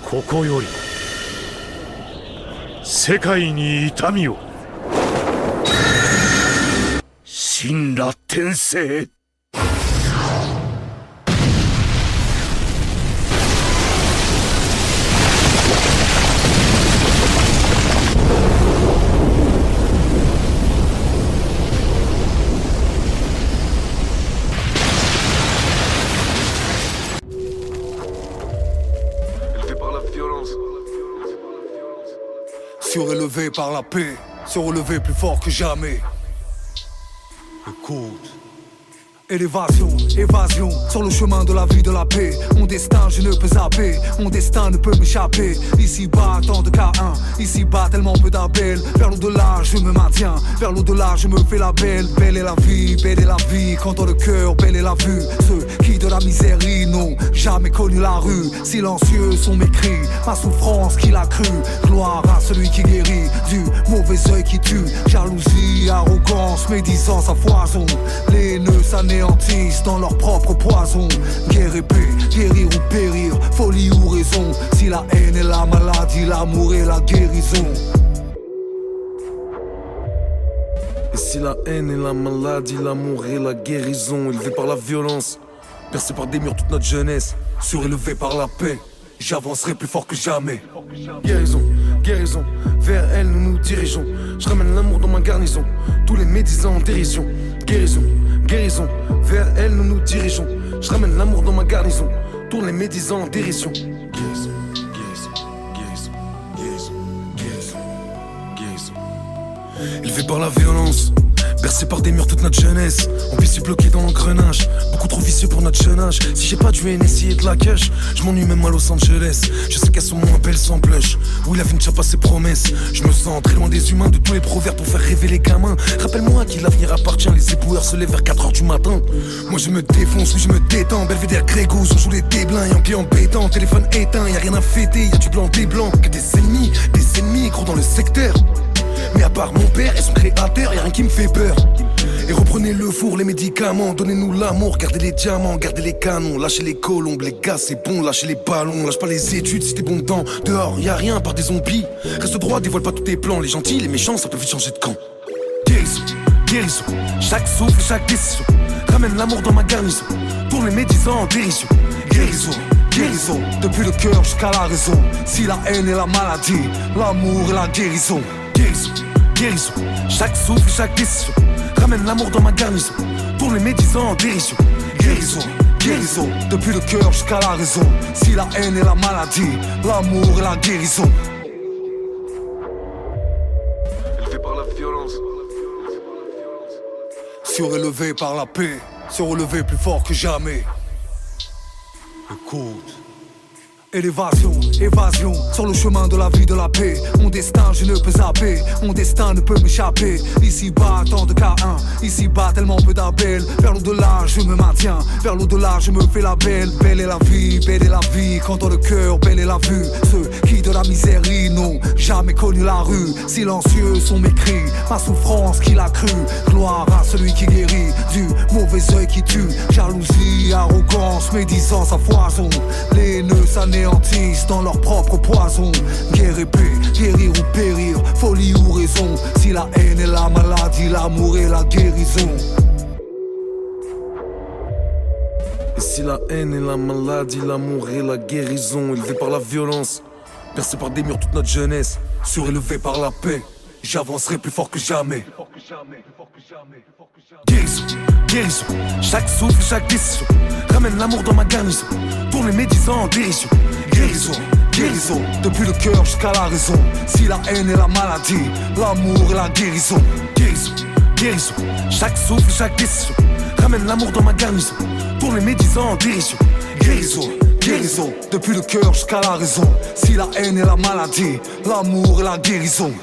ここより世界に痛みを。神羅転生。Surélevé par la paix, surélevé plus fort que jamais. Écoute. Élévation, évasion, sur le chemin de la vie de la paix. Mon destin je ne peux zapper, mon destin ne peut m'échapper. Ici-bas tant de K1, ici-bas tellement peu d'appels. Vers l'au-delà je me maintiens, vers l'au-delà je me fais la belle. Belle est la vie, quand dans le cœur belle est la vue. Ceux qui de la misère n'ont jamais connu la rue. Silencieux sont mes cris, ma souffrance qui l'a cru. Gloire à celui qui guérit du mauvais œil qui tue. Jalousie, arrogance, médisance à foison. Les nœuds s'anéantissent dans leur propre poison. Guerre et paix, guérir ou périr, folie ou raison. Si la haine est la maladie, l'amour est la guérison. Et si la haine est la maladie, l'amour est la guérison. Élevé par la violence, percé par des murs toute notre jeunesse. Surélevé par la paix, j'avancerai plus fort que jamais. Guérison, guérison, vers elle nous nous dirigeons. Je ramène l'amour dans ma garnison, tous les médisants en dérision. Guérison, guérison, vers elle nous nous dirigeons. Je ramène l'amour dans ma garnison, tous les médisants en dérision. Guérison, guérison, guérison, guérison, guérison, guérison. Élevé par la violence, bercé par des murs toute notre jeunesse. Ambitieux bloqué dans l'engrenage, beaucoup trop vicieux pour notre jeune âge. Si j'ai pas du NSI et de la cash, je m'ennuie même à Los Angeles. Je sais qu'elles sont moins belles sans blush. Oui, la vie ne tient pas ses promesses. Je me sens très loin des humains, de tous les proverbes pour faire rêver les gamins. Rappelle-moi à qui l'avenir appartient, les éboueurs se lèvent vers 4h du matin. Moi je me défonce, oui je me détends. Belvédère, Grégos, on joue les déblins. Yankee embêtant, téléphone éteint, y'a rien à fêter. Y'a du blanc, des blancs, que des ennemis gros dans le secteur. Mais à part mon père et son créateur, y'a rien qui me fait peur. Et reprenez le four, les médicaments, donnez-nous l'amour, gardez les diamants, gardez les canons, lâchez les colombes, les gars c'est bon, lâchez les ballons, lâche pas les études si t'es bon dedans. Dehors y'a rien par des zombies, reste droit, dévoile pas tous tes plans, les gentils, les méchants, ça peut vite changer de camp. Guérison, guérison, chaque souffle, chaque décision, ramène l'amour dans ma garnison, tourne les médisants en dérision. Guérison, guérison, depuis le cœur jusqu'à la raison. Si la haine est la maladie, l'amour est la guérison. Guérison, guérison, chaque souffle, chaque décision, ramène l'amour dans ma garnison, tourne les médisants en dérision. Guérison, guérison, depuis le cœur jusqu'à la raison. Si la haine est la maladie, l'amour est la guérison. Élevé par la violence, surélevé par la paix, surélevé plus fort que jamais. Écoute. Élévation, évasion, sur le chemin de la vie de la paix. Mon destin je ne peux zapper, mon destin ne peut m'échapper. Ici-bas tant de K1, ici-bas tellement peu d'appels. Vers l'au-delà je me maintiens, vers l'au-delà je me fais la belle. Belle est la vie, quand dans le cœur belle est la vue. Ceux qui de la misère n'ont jamais connu la rue. Silencieux sont mes cris, ma souffrance qui l'a cru. Gloire à celui qui guérit du mauvais œil qui tue. Jalousie, arrogance, médisance à foison. Les nœuds s'anéantissent dans leur propre poison. Guerre et paix, guérir ou périr, folie ou raison. Si la haine est la maladie, l'amour est la guérison. et si la haine est la maladie, l'amour est la guérison. Élevé par la violence, percé par des murs toute notre jeunesse, surélevé par la paix, j'avancerai plus fort que jamais. Guérison, guérison, chaque souffle, chaque décision, ramène l'amour dans ma garnison, tourne les médisants en dérision. Guérison, guérison, depuis le cœur jusqu'à la raison. Si la haine est la maladie, l'amour est la guérison. Guérison, guérison, chaque souffle, chaque décision, ramène l'amour dans ma garnison, tourne les médisants en dérision. Guérison, guérison, depuis le cœur jusqu'à la raison. Si la haine est la maladie, l'amour est la guérison.